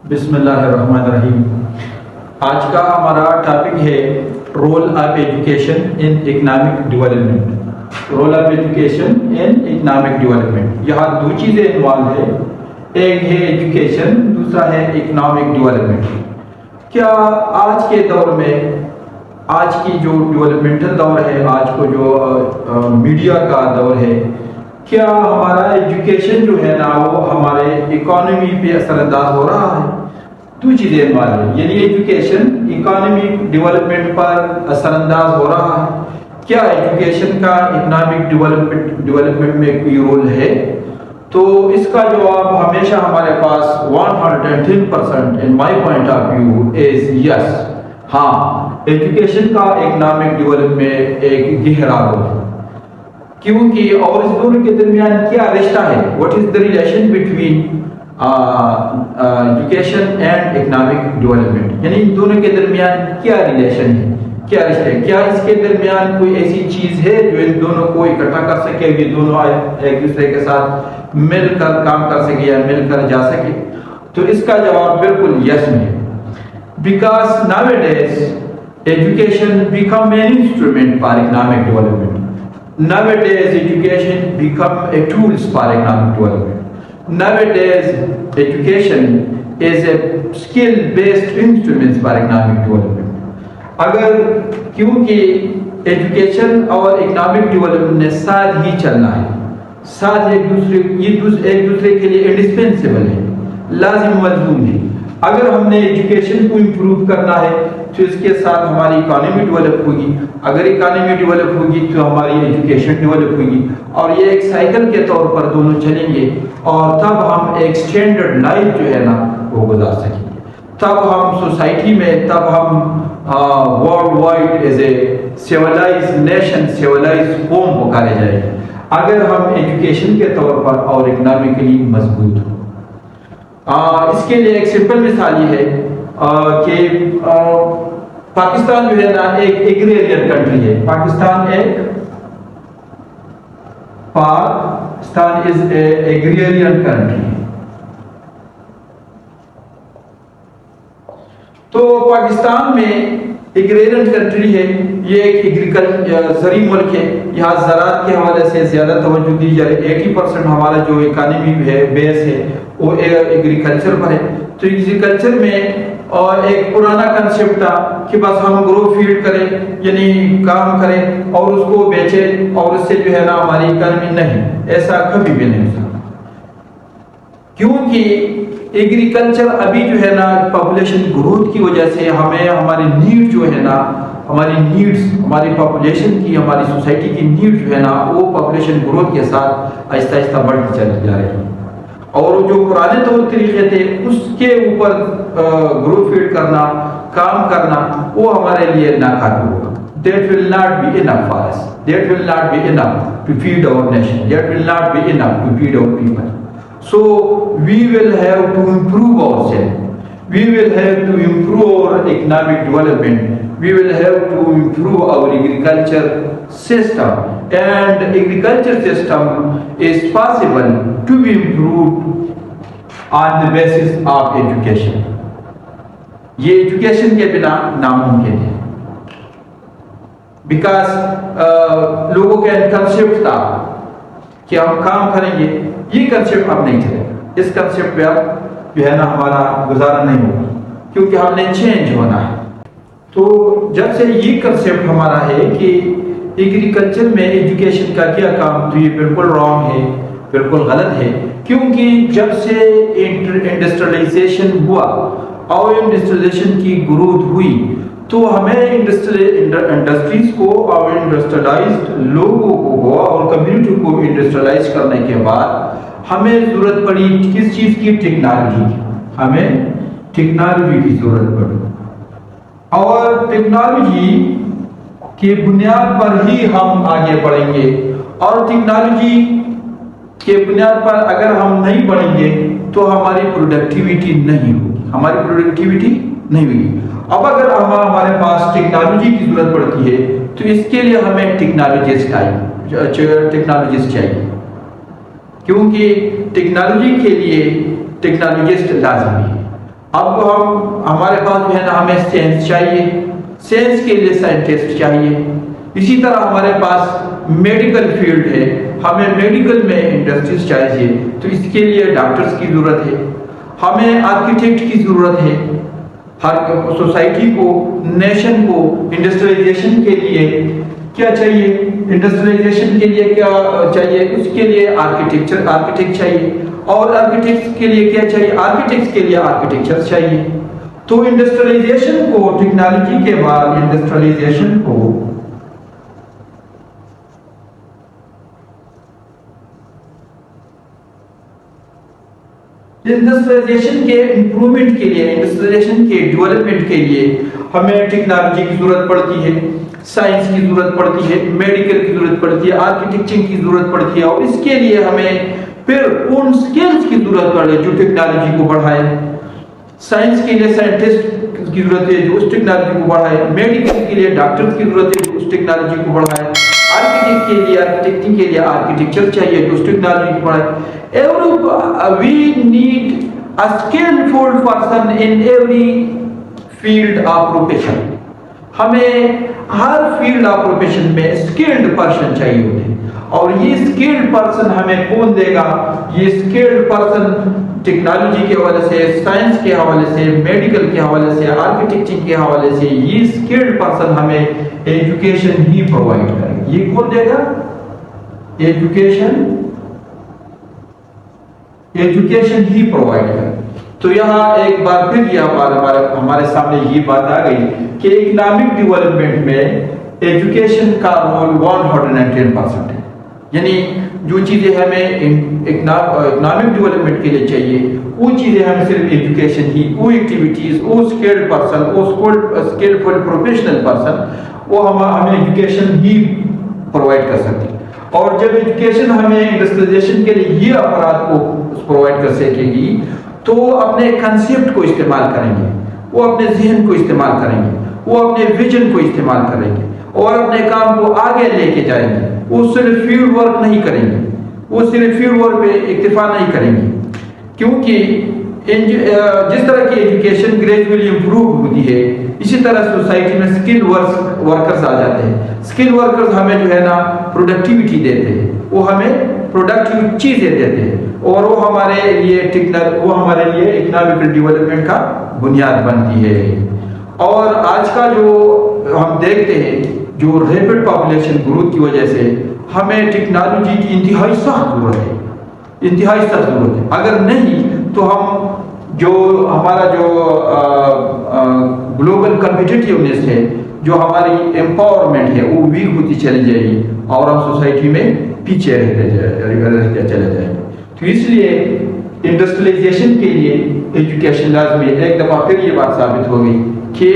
بسم اللہ الرحمن الرحیم۔ آج کا ہمارا ٹاپک ہے role of education in economic development. Role of education in economic development, یہاں دو چیزیں انوالو ہے، ایک ہے ایجوکیشن، دوسرا ہے اکنامک ڈیولپمنٹ۔ کیا آج کے دور میں، آج کی جو ڈیولپمنٹل دور ہے، آج کو جو میڈیا کا دور ہے، کیا ہمارا ایجوکیشن جو ہے نا وہ ہمارے اکانومی پہ اثر انداز ہو رہا ہے؟ دو چیزیں انوالو ہیں، یعنی ایجوکیشن اکانومی ڈیولپمنٹ پر اثر انداز ہو رہا ہے۔ کیا ایجوکیشن کا اکنامک ڈیولپمنٹ میں کوئی رول ہے؟ تو اس کا جواب ہمیشہ ہمارے پاس 110% in my point of view is yes۔ ہاں، ایجوکیشن کا اکنامک ڈیولپمنٹ میں ایک گہرا رول ہے، کیونکہ اور اس دونوں کے درمیان کیا رشتہ ہے؟ What is the relation between education and economic development, یعنی ان دونوں کے درمیان کیا ریلیشن ہے، کیا رشتہ ہے؟ کیا اس کے درمیان کوئی ایسی چیز ہے جو ان دونوں کو اکٹھا کر سکے، یہ دونوں ایک دوسرے کے ساتھ مل کر کام کر سکے یا مل کر جا سکے؟ تو اس کا جواب بالکل یس میں ہے، because nowadays education become an instrument for economic development. Nowadays, education become a tools for economic development. Nowadays, education is a skill-based instrument for economic development. اگر کیونکہ ایجوکیشن اور اکنامک ڈیولپمنٹ نے ساتھ ہی چلنا ہے، ساتھ ایک دوسرے کے لیے انڈسپینسیبل ہے، لازم ملزوم ہے۔ اگر ہم نے ایجوکیشن کو امپروو کرنا ہے تو اس کے ساتھ ہماری اکانومی ڈیولپ ہوگی، اگر اکانومی ڈیولپ ہوگی تو ہماری ایجوکیشن ڈیولپ ہوگی، اور یہ ایک سائیکل کے طور پر دونوں چلیں گے، اور تب ہم ایک اسٹینڈرڈ لائف جو ہے نا وہ گزار سکیں گے، تب ہم سوسائٹی میں، تب ہم worldwide as a civilize nation, civilize قوم پکارے جائیں گے اگر ہم ایجوکیشن کے طور پر اور اکنامکلی مضبوط ہوں۔ اس کے لیے ایک سمپل مثال یہ ہے کہ پاکستان جو ہے نا ایک ایگریرین کنٹری ہے۔ پاکستان از اے ایگریرین کنٹری۔ تو پاکستان میں ایگریرین کنٹری ہے، یہ ایک ایگریکلچر زرعی ملک ہے، یہاں زراعت کے حوالے سے زیادہ توجہ دی جائے، 80% ہمارا جو اکانومی ہے بیس ہے وہ ایگریکلچر پر ہے۔ تو ایگریکلچر میں اور ایک پرانا کنسیپٹ تھا کہ بس ہم گرو فیڈ کریں، یعنی کام کریں اور اس کو بیچیں اور اس سے جو ہے نا ہماری اکانومی، نہیں، ایسا کبھی بھی نہیں ہو سکتا، کیونکہ ایگریکلچر ابھی جو ہے نا پاپولیشن گروتھ کی وجہ سے ہمیں ہماری نیڈ جو ہے نا، ہماری نیڈز، ہماری پاپولیشن کی، ہماری سوسائٹی کی نیڈ جو ہے نا وہ پاپولیشن گروتھ کے ساتھ آہستہ آہستہ بڑھتی چلی جا رہی ہے، اور جو پرانے طور طریقے تھے اس کے اوپر گرو فیڈ کرنا، کام کرنا، وہ ہمارے لیے ناکافی ہوگا۔ That will not be enough for us. That will not be enough to feed our nation. That will not be enough to feed our people. So we will have to improve ourselves. We will have to improve our economic development. We will have to improve our agriculture system. And agriculture system is possible to be improved on the basis of education. یہ education کے بنا ناممکن ہے، because لوگوں کا concept تھا کہ ہم کام کریں گے، یہ کنسیپٹ اب نہیں چلے گا، اس کنسیپٹ پہ اب جو ہے نا ہمارا گزارا نہیں ہوگا، کیونکہ ہم نے چینج ہونا ہے۔ تو جب سے یہ کنسیپٹ ہمارا ہے کہ ایگریکلچر میں ایجوکیشن کا کیا کام، تو یہ بالکل رانگ ہے، بالکل غلط ہے، کیونکہ جب سے انڈسٹریلائزیشن ہوا اور انڈسٹریلائزیشن کی گروتھ ہوئی تو ہمیں انڈسٹریز کو اور انڈسٹریلائزڈ لوگوں کو اور کمیونٹی کو انڈسٹریلائز کرنے کے بعد ہمیں ضرورت پڑی کس چیز کی؟ ٹیکنالوجی کی، ہمیں ٹیکنالوجی کی ضرورت پڑی، اور ٹیکنالوجی کی بنیاد پر ہی ہم آگے بڑھیں گے، اور ٹیکنالوجی کے بنیاد پر اگر ہم نہیں بڑھیں گے تو ہماری پروڈکٹیوٹی نہیں ہوگی، ہماری پروڈکٹیوٹی نہیں ہوگی۔ اب اگر ہمارے پاس ٹیکنالوجی کی ضرورت پڑتی ہے تو اس کے لیے ہمیں ٹیکنالوجسٹ چاہیے، کیونکہ ٹیکنالوجی کے لیے ٹیکنالوجسٹ لازمی ہے۔ اب ہمارے پاس جو ہے نا ہمیں سائنس چاہیے، سائنس کے لیے سائنٹسٹ چاہیے. اسی طرح ہمارے پاس میڈیکل فیلڈ ہے، ہمیں میڈیکل میں انڈسٹریز چاہیے، تو اس کے لیے ڈاکٹرز کی ضرورت ہے. ہمیں آرکیٹیکٹ کی ضرورت ہے. ہر سوسائٹی کو، نیشن کو انڈسٹریلائزیشن کے لیے کیا چاہیے؟ انڈسٹریلائزیشن کے لیے کیا چاہیے؟ اس کے لیے آرکیٹیکٹ چاہیے. اور آرکیٹیکٹس کے لیے کیا چاہیے؟ آرکیٹیکٹس کے لیے آرکیٹیکچر چاہیے. تو انڈسٹریلائزیشن کو، ٹیکنالوجی کے بعد انڈسٹریلائزیشن کو انڈسٹریلائزیشن کے امپرومنٹ کے لیے، انڈسٹریلائزیشن کے ڈیولپمنٹ کے لیے ہمیں ٹیکنالوجی کی ضرورت پڑتی ہے، سائنس کی ضرورت پڑتی ہے، میڈیکل کی ضرورت پڑتی ہے، آرکیٹیکچر کی ضرورت پڑتی ہے. اور اس کے لیے ہمیں پھر ان سکلز کی ضرورت پڑے جو ٹیکنالوجی کو بڑھائے. سائنس کے لیے سائنٹسٹ کی ضرورت ہے جو اس ٹیکنالوجی کو بڑھائے، میڈیکل کے لیے ڈاکٹر کی ضرورت ہے جو اس ٹیکنالوجی کو بڑھائے، آرکیٹیکٹ کے لیے آرکیٹیکٹنگ کے لیے آرکیٹیکچر چاہیے جو اس ٹیکنالوجی کو بڑھائے. We need a skillful person in every field of profession. ہمیں ہر فیلڈ آف پروفیشن میں اسکلڈ پرسن چاہیے ہوتے ہیں. اور یہ اسکلڈ پرسن ہمیں کون دے گا؟ یہ اسکلڈ پرسن ٹیکنالوجی کے حوالے سے، سائنس کے حوالے سے، میڈیکل کے حوالے سے، آرکیٹیکچر کے حوالے سے، یہ اسکلڈ پرسن ہمیں ایجوکیشن ہی پرووائڈ کرے. یہ کون دے گا؟ ایجوکیشن ہی پرووائڈ کرے. تو یہاں ایک بار پھر یہ ہمارے سامنے یہ بات آ گئی کہ اکنامک ڈیولپمنٹ میں ایجوکیشن کا رول 110% ہے. یعنی جو چیزیں ہمیں اکنامک ڈیولپمنٹ کے لیے چاہیے وہ چیزیں ہمیں صرف ایجوکیشن ہی، وہ ایکٹیویٹیز، وہ اسکلڈ پرسن، وہ اسکلفل پروفیشنل پرسن، وہ ہمیں ایجوکیشن ہی پرووائڈ کر سکتی. اور جب ایجوکیشن ہمیں انڈسٹریلائزیشن کے لیے یہ افراد کو پرووائڈ کر سکے گی تو اپنے کنسیپٹ کو استعمال کریں گے، وہ اپنے ذہن کو استعمال کریں گے، وہ اپنے ویژن کو استعمال کریں گے اور اپنے کام کو آگے لے کے جائیں گے. وہ صرف فیلڈ ورک نہیں کریں گے، وہ صرف فیلڈ ورک پہ اکتفا نہیں کریں گے. کیونکہ جس طرح کی ایجوکیشن گریجولی امپروو ہوتی ہے اسی طرح سوسائٹی میں اسکل ورکرز آ جاتے ہیں. اسکل ورکرز ہمیں جو ہے نا پروڈکٹیوٹی دیتے ہیں، وہ ہمیں پروڈکٹیو چیزیں دیتے ہیں اور وہ ہمارے لیے اکنامک ڈیولپمنٹ کا بنیاد بنتی ہے. اور آج کا جو ہم دیکھتے ہیں جو ریپڈ پاپولیشن گروتھ کی وجہ سے ہمیں ٹیکنالوجی کی انتہائی سخت ضرورت ہے. اگر نہیں تو ہم جو ہمارا جو گلوبل کمپیٹیٹیونیس ہے، جو ہماری امپاورمنٹ ہے وہ ویک ہوتی چلی جائے گی اور ہم سوسائٹی میں پیچھے رہتے چلے جائیں گے. تو اس لیے انڈسٹریلائزیشن کے لیے ایجوکیشن لازمی ہے. ایک دفعہ پھر یہ بات ثابت ہو گئی کہ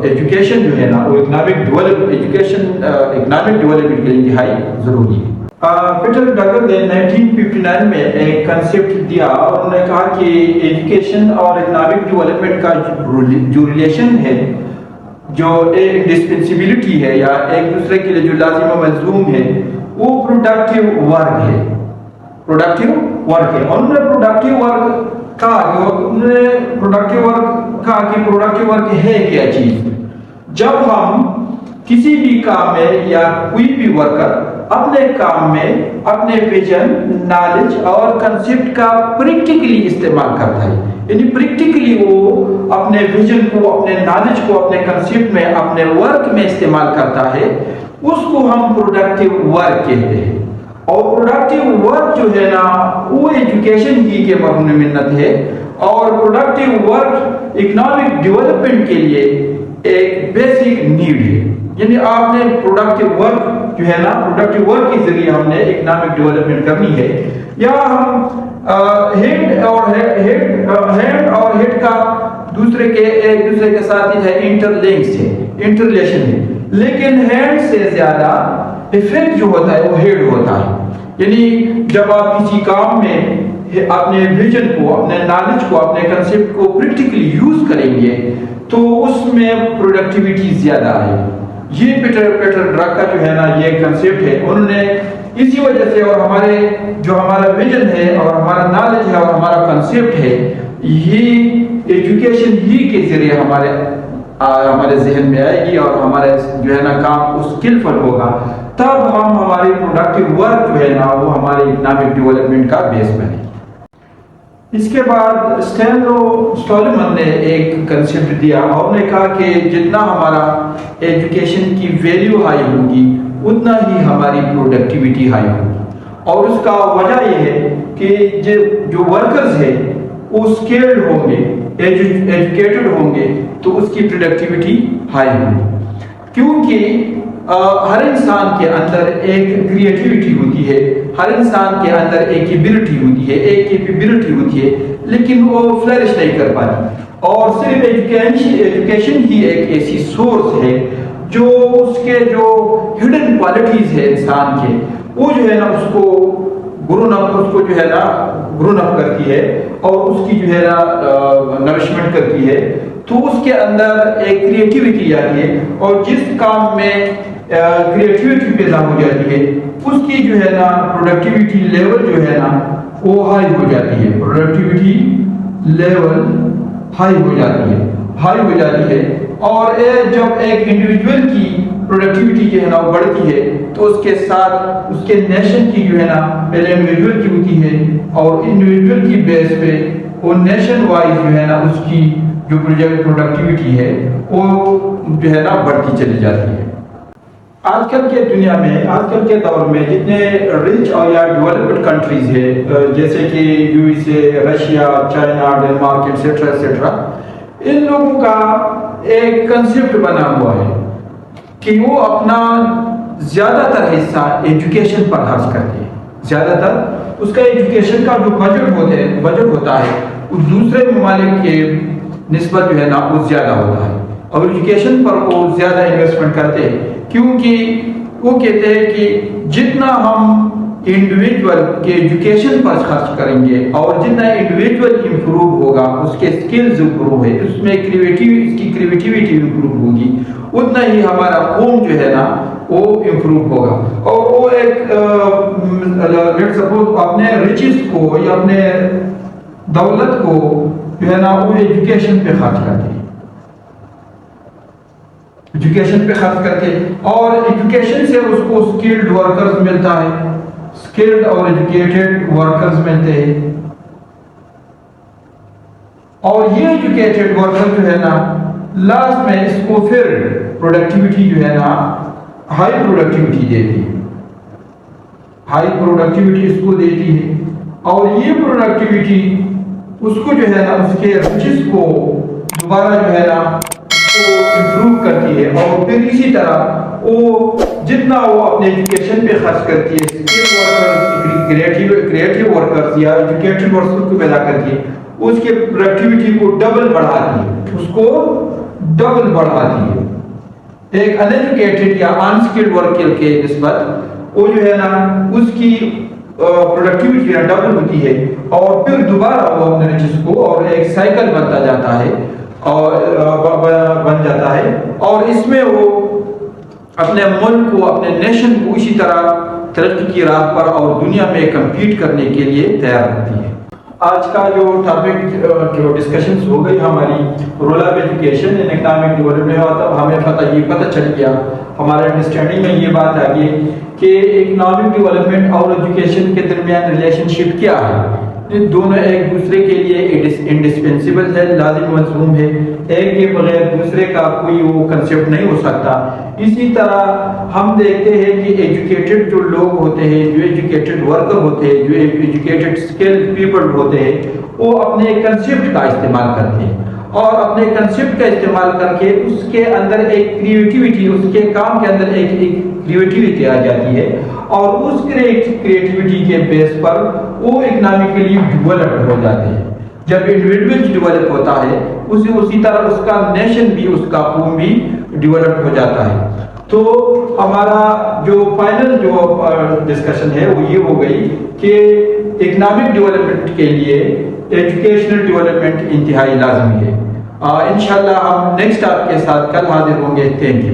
ایجوکیشن جو ہے نا وہ اکنامک ڈیولپمنٹ کے لیے انتہائی ضروری ہے. پیٹر ڈگر نے 1959 میں ایک کنسیپٹ دیا اور انہوں نے کہا کہ ایجوکیشن اور اکنامک ڈیولپمنٹ کا جو ریلیشن ہے، جو ایک انڈسپنسبلٹی ہے یا ایک دوسرے کے لیے جو لازم و ملزوم ہے، وہ پروڈکٹیو ورک ہے. انہوں نے پروڈکٹیو ورک کہا کہ پروڈکٹیو ورک ہے کیا چیز؟ جب ہم کسی بھی کام میں یا کوئی بھی ورکر اپنے کام میں اپنے ویژن، نالج اور کنسیپٹ کا پریکٹیکلی استعمال کرتا ہے، یعنی پریکٹیکلی وہ اپنے ویژن کو، اپنے نالج کو اپنے کنسیپٹ میں، اپنے ورک میں استعمال کرتا ہے، اس کو ہم پروڈکٹیو ورک کہتے ہیں. اور پروڈکٹیو ورک جو ہے نا وہ ایجوکیشن ہی کے مرہون منت ہے. اور پروڈکٹیو ورک اکنامک ڈیولپمنٹ کے لیے ایک بیسک نیڈ ہے. یعنی آپ نے پروڈکٹیو ورک جو ہے نا، پروڈکٹیو ورک کے ذریعے ہم نے اکنامک ڈیولپمنٹ کرنی ہے. یا ہم ہینڈ اور ہیڈ کا ایک دوسرے کے ساتھ ہے انٹرلیشن ہے، لیکن ہینڈ سے زیادہ افیکٹ جو ہوتا ہے وہ ہیڈ ہوتا ہے. یعنی جب آپ کسی کام میں اپنے ویژن کو، اپنے نالج کو، اپنے کنسیپٹ کو پریکٹیکلی یوز کریں گے تو اس میں پروڈکٹیوٹی زیادہ آئے. یہ پیٹر ڈرگ کا جو ہے نا یہ کنسیپٹ ہے. انہوں نے اسی وجہ سے اور ہمارا ویژن ہے اور ہمارا نالج ہے اور ہمارا کنسیپٹ ہے، یہ ایجوکیشن ہی کے ذریعے ہمارے ذہن میں آئے گی اور ہمارے جو ہے نا کام اسکلفل ہوگا، تب ہم ہماری پروڈکٹیو ورک جو ہے نا وہ ہمارے اکنامک ڈیولپمنٹ کا بیس بنے گی۔ اس کے بعد اسٹالمن نے ایک کنسیپٹ دیا اور نے کہا کہ جتنا ہمارا ایجوکیشن کی ویلیو ہائی ہوگی اتنا ہی ہماری پروڈکٹیوٹی ہائی ہوگی، اور اس کا وجہ یہ ہے کہ جو ورکرز ہیں وہ اسکلڈ ہوں گے، ایجوکیٹڈ ہوں گے تو اس کی پروڈکٹیوٹی ہائی ہوگی، کیونکہ ہر انسان کے اندر ایک کریٹیوٹی ہوتی ہے، ہر انسان کے اندر ایک ایبلٹی ہوتی ہے، ایک کیپیبلٹی ہوتی ہے، لیکن وہ فلرش نہیں کر پاتی، اور صرف ایجوکیشن ہی ایک ایسی سورس ہے جو اس کے جو ہڈن کوالٹیز ہے انسان کے، وہ جو ہے نا اس کو گرون اپ کرتی ہے اور اس کی جو ہے نا نرشمنٹ کرتی ہے، تو اس کے اندر ایک کریٹیوٹی آتی ہے، اور جس کام میں کریٹیوٹی پیدا ہو جاتی ہے اس کی جو ہے نا پروڈکٹیوٹی لیول جو ہے نا وہ ہائی ہو جاتی ہے، پروڈکٹیوٹی لیول ہائی ہو جاتی ہے، اور جب ایک انڈیویجول کی پروڈکٹیوٹی جو ہے نا وہ بڑھتی ہے تو اس کے ساتھ اس کے نیشن کی جو ہے نا پہلے انڈیویجول کی ہوتی ہے، اور انڈیویجول کی بیس پہ وہ نیشن وائز جو ہے نا اس کی جو پروڈکٹیوٹی ہے وہ جو ہے نا بڑھتی چلی جاتی ہے۔ آج کل کے دنیا میں، آج کل کے دور میں جتنے رچ اور یا ڈیولپڈ کنٹریز ہیں جیسے کہ U S A, Russia, China, Denmark etcetera etcetera, ان لوگوں کا ایک کنسیپٹ بنا ہوا ہے کہ وہ اپنا زیادہ تر حصہ ایجوکیشن پر خرچ کرتے ہیں، زیادہ تر اس کا ایجوکیشن کا جو بجٹ ہوتا ہے وہ دوسرے ممالک کے نسبت جو ہے نا وہ زیادہ ہوتا ہے، اور ایجوکیشن پر وہ زیادہ انویسٹمنٹ کرتے ہیں، کیونکہ وہ کہتے ہیں کہ جتنا ہم انڈیویجول کے ایجوکیشن پر خرچ کریں گے اور جتنا انڈیویجول امپروو ہوگا، اس کے سکلز امپروو ہے، اس میں اس کی کریٹیوٹی امپروو ہوگی، اتنا ہی ہمارا قوم جو ہے نا وہ امپروو ہوگا، اور وہ ایک لیٹ سپوز اپنے رچز کو یا اپنے دولت کو جو ہے نا وہ ایجوکیشن پہ خرچ کرتے ہیں، ایجوکیشن پہ خرچ کرتے، اور ایجوکیشن سے اس کو اسکلڈ ورکرز ملتا ہے، اسکلڈ اور ایجوکیٹڈ ورکرز ملتے ہیں، اور یہ ایجوکیٹڈ ورکر جو ہے نا لاسٹ میں اس کو پھر پروڈکٹیوٹی جو ہے نا ہائی پروڈکٹیوٹی دیتی ہے، ہائی پروڈکٹیوٹی اس کو دیتی ہے، اور یہ پروڈکٹیوٹی اس کو جو ہے نا اس کے رچز کو دوبارہ جو ہے نا امپروو کرتی ہے، اور پھر اسی طرح وہ جتنا وہ اپنے ایجوکیشن پہ خرچ کرتی ہے، کریٹیو ورکرز یا ایجوکیٹڈ ورکرز کو پیدا کرتی ہے، اس کے پروڈکٹیوٹی کو ڈبل بڑھاتی ہے، اس کو ڈبل بڑھاتی ہے۔ ایک ان ایجوکیٹڈ یا انسکلڈ ورکر کے نسبت وہ جو ہے نا اس کی پروڈکٹیوٹی ڈبل ہوتی ہے، اور پھر دوبارہ وہ اپنے چیز کو اور ایک سائیکل بنتا جاتا ہے اور بن جاتا ہے، اور اس میں وہ اپنے ملک کو، اپنے نیشن کو اسی طرح ترقی کی راہ پر اور دنیا میں کمپیٹ کرنے کے لیے تیار رکھتی ہے۔ آج کا جو ٹاپک جو ڈسکشنز ہو گئی ہماری role of education in economic development, تب ہمیں یہ پتہ چل گیا، ہمارے انڈرسٹینڈنگ میں یہ بات آ گئی کہ اکنامک ڈیولپمنٹ اور ایجوکیشن کے درمیان ریلیشن شپ کیا ہے، یہ دونوں ایک دوسرے کے لیے انڈسپینسیبل ہے، لازم ملزوم ہے، ایک کے بغیر دوسرے کا کوئی وہ کنسیپٹ نہیں ہو سکتا۔ اسی طرح ہم دیکھتے ہیں کہ ایجوکیٹڈ جو لوگ ہوتے ہیں، جو ایجوکیٹڈ ورکر ہوتے ہیں، جو ایجوکیٹڈ اسکلڈ پیپل ہوتے ہیں، وہ اپنے کنسیپٹ کا استعمال کرتے ہیں، اور اپنے کنسیپٹ کا استعمال کر کے اس کے اندر ایک کریٹیوٹی، اس کے کام کے اندر ایک کریٹیوٹی آ جاتی ہے، اور اس کریٹیوٹی کے بیس پر وہ اکنامکلی ڈیولپڈ ہو جاتے ہیں۔ جب انڈیویجول ڈیولپ ہوتا ہے اسی طرح اس کا نیشن بھی، اس کا قوم بھی ڈیولپ ہو جاتا ہے۔ تو ہمارا جو فائنل جو ڈسکشن ہے وہ یہ ہو گئی کہ اکنامک ڈیولپمنٹ کے لیے ایجوکیشنل ڈیولپمنٹ انتہائی لازمی ہے۔ انشاءاللہ ہم نیکسٹ آپ کے ساتھ کل حاضر ہوں گے۔ Thank you.